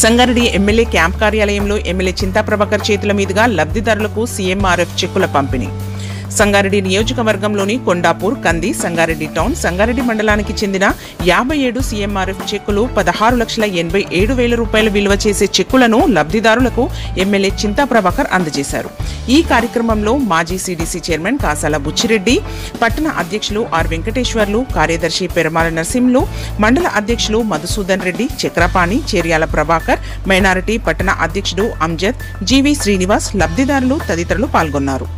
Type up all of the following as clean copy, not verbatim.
Sangareddy MLA camp కార్యాలయంలో MLA Chinta Prabhakar చేతుల మీదుగా లబ్ధిదారులకు సీఎంఆర్ఎఫ్ చెక్కుల పంపిణీ. సంగారెడ్డి నియోజకవర్గంలోని కొండాపూర్, కంది, సంగారెడ్డి టౌన్, సంగారెడ్డి మండలానికి చెందిన 57 సీఎంఆర్ఎఫ్ చెక్కులు 16,87,000 రూపాయలు విలువ చేసే చెక్కులను లబ్ధిదారులకు ఎమ్మెల్యే చింతా ప్రభాకర్ అందజేశారు. ఈ కార్యక్రమంలో మాజీ సీడీసీ చైర్మన్ కాసాల బుచ్చిరెడ్డి, పట్టణ అధ్యక్షులు ఆర్ వెంకటేశ్వర్లు, కార్యదర్శి పెరమాల నరసింహులు, మండల అధ్యక్షులు మధుసూదన్ రెడ్డి, చక్రపాణి, చేర్యాల ప్రభాకర్, మైనారిటీ పట్టణ అధ్యక్షుడు అంజద్, జీవి శ్రీనివాస్, లబ్ధిదారులు తదితరులు పాల్గొన్నారు.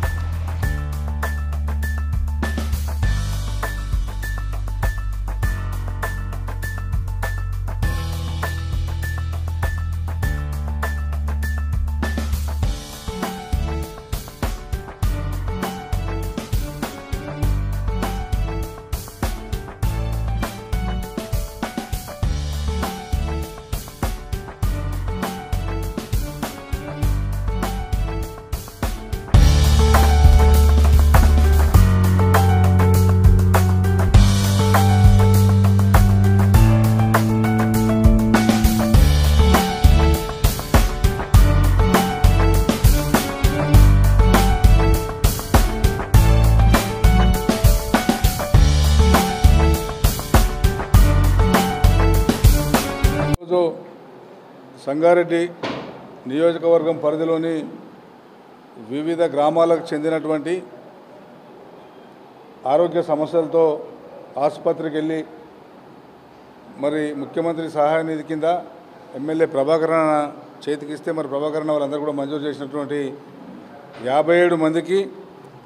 సంగారెడ్డి నియోజకవర్గం పరిధిలోని వివిధ గ్రామాలకు చెందినటువంటి ఆరోగ్య సమస్యలతో ఆసుపత్రికి వెళ్ళి మరి ముఖ్యమంత్రి సహాయ నిధి కింద ఎమ్మెల్యే ప్రభాకర్ చేతికిస్తే మరి ప్రభాకర్ వాళ్ళందరూ కూడా మంజూరు చేసినటువంటి 57 మందికి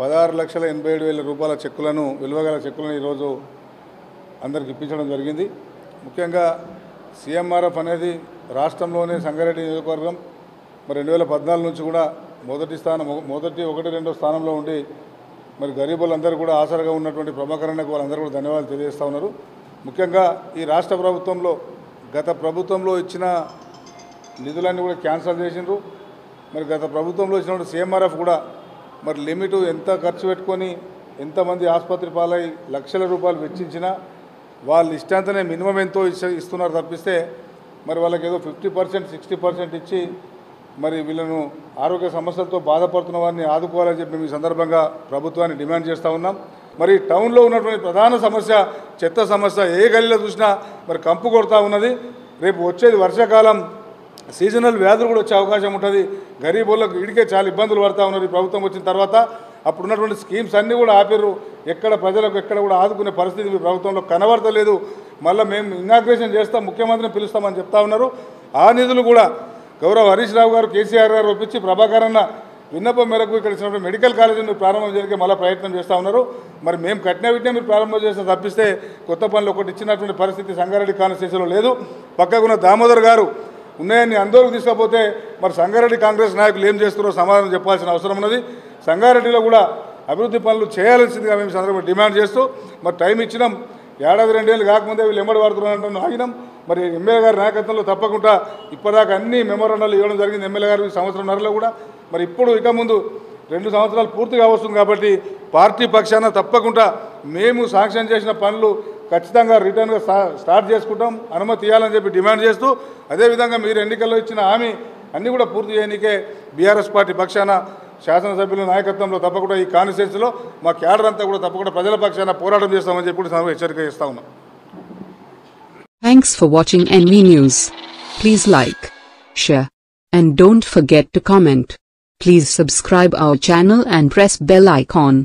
16,87,000 రూపాయల చెక్కులను, విలువగల చెక్కులను ఈరోజు అందరికి ఇప్పించడం జరిగింది. ముఖ్యంగా సీఎంఆర్ఎఫ్ అనేది రాష్ట్రంలోనే సంగారెడ్డి నియోజకవర్గం మరి 2014 నుంచి కూడా మొదటి 1-2 స్థానంలో ఉండి మరి గరీబులందరూ కూడా ఆసరగా ఉన్నటువంటి ప్రభాకరన్నకు వాళ్ళందరూ కూడా ధన్యవాదాలు తెలియజేస్తూ ఉన్నారు. ముఖ్యంగా ఈ రాష్ట్ర ప్రభుత్వంలో గత ప్రభుత్వంలో ఇచ్చిన నిధులన్నీ కూడా క్యాన్సిల్ చేసిండ్రు. మరి గత ప్రభుత్వంలో ఇచ్చినటువంటి సీఎంఆర్ఎఫ్ కూడా మరి లిమిటు ఎంత ఖర్చు పెట్టుకొని ఎంతమంది ఆసుపత్రి పాలై లక్షల రూపాయలు వెచ్చించినా వాళ్ళు ఇష్టాంతనే మినిమం ఎంతో ఇస్తున్నారు తప్పిస్తే మరి వాళ్ళకి ఏదో 50%, 60% ఇచ్చి మరి వీళ్ళను ఆరోగ్య సమస్యలతో బాధపడుతున్న వారిని ఆదుకోవాలని చెప్పి మేము ఈ సందర్భంగా ప్రభుత్వాన్ని డిమాండ్ చేస్తూ ఉన్నాం. మరి టౌన్లో ఉన్నటువంటి ప్రధాన సమస్య చెత్త సమస్య. ఏ గల్లీలో చూసినా మరి కంపు కొడుతూ ఉన్నది. రేపు వచ్చేది వర్షాకాలం, సీజనల్ వ్యాధులు కూడా వచ్చే అవకాశం ఉంటుంది. గరీబులకు ఇడికే చాలా ఇబ్బందులు పడుతూ ఉన్నారు. ఈ ప్రభుత్వం వచ్చిన తర్వాత అప్పుడు ఉన్నటువంటి స్కీమ్స్ అన్నీ కూడా ఆపారు. ఎక్కడ ప్రజలకు ఎక్కడ కూడా ఆదుకునే పరిస్థితి మీ ప్రభుత్వంలో కనబడతలేదు. మళ్ళీ మేము ఇనాగ్రేషన్ చేస్తాం, ముఖ్యమంత్రిని పిలుస్తామని చెప్తా ఉన్నారు. ఆ నిధులు కూడా గౌరవ హరీష్ రావు గారు, కేసీఆర్ గారు ఒప్పించి ప్రభాకర్ అన్న విన్నపం మేరకు ఇక్కడ ఇచ్చినటువంటి మెడికల్ కాలేజీని మీరు ప్రారంభం చేయడానికి మళ్ళీ ప్రయత్నం చేస్తూ ఉన్నారు. మరి మేము కట్టిన వీటినే మీరు ప్రారంభం చేస్తే తప్పిస్తే కొత్త పనులు ఒకటి ఇచ్చినటువంటి పరిస్థితి సంగారెడ్డి కాన్స్టిట్యూన్సీలో లేదు. పక్కకున్న దామోదర్ గారు ఉన్నాయని అందరూ తీసుకపోతే మరి సంగారెడ్డి కాంగ్రెస్ నాయకులు ఏం చేస్తున్నారో సమాధానం చెప్పాల్సిన అవసరం ఉన్నది. సంగారెడ్డిలో కూడా అభివృద్ధి పనులు చేయాల్సిందిగా మేము సందర్భంగా డిమాండ్ చేస్తూ మరి టైం ఇచ్చినాం. 1-2 ఏళ్ళు కాకముందే వీళ్ళు ఎంబడి పడుతున్నారంటే ఆగినాం. మరి ఎమ్మెల్యే గారి నాయకత్వంలో తప్పకుండా ఇప్పటిదాకా అన్ని మెమోరాండాలు ఇవ్వడం జరిగింది. ఎమ్మెల్యే గారు 1.5 సంవత్సరంన్నరలో కూడా మరి ఇప్పుడు ఇక ముందు 2 సంవత్సరాలు పూర్తిగా వస్తుంది కాబట్టి పార్టీ పక్షాన తప్పకుండా మేము శాంక్షన్ చేసిన పనులు ఖచ్చితంగా రిటర్న్గా స్టార్ట్ చేసుకుంటాం, అనుమతి ఇవ్వాలని చెప్పి డిమాండ్ చేస్తూ, అదేవిధంగా మీరు ఎన్నికల్లో ఇచ్చిన హామీ అన్నీ కూడా పూర్తి చేయడానికే బీఆర్ఎస్ పార్టీ పక్షాన శాసనసభ్యుల నాయకత్వంలో తప్పకుండా ఈ కాన్స్టిట్యూన్సీలో మా క్యాడర్ అంతా కూడా తప్పకుండా ప్రజల పక్షాన పోరాటం చేస్తామని చెప్పి హెచ్చరిక చేస్తా ఉన్నాం. Thanks for watching NV News. Please like, share, and don't forget to comment. Please subscribe our channel and press bell icon.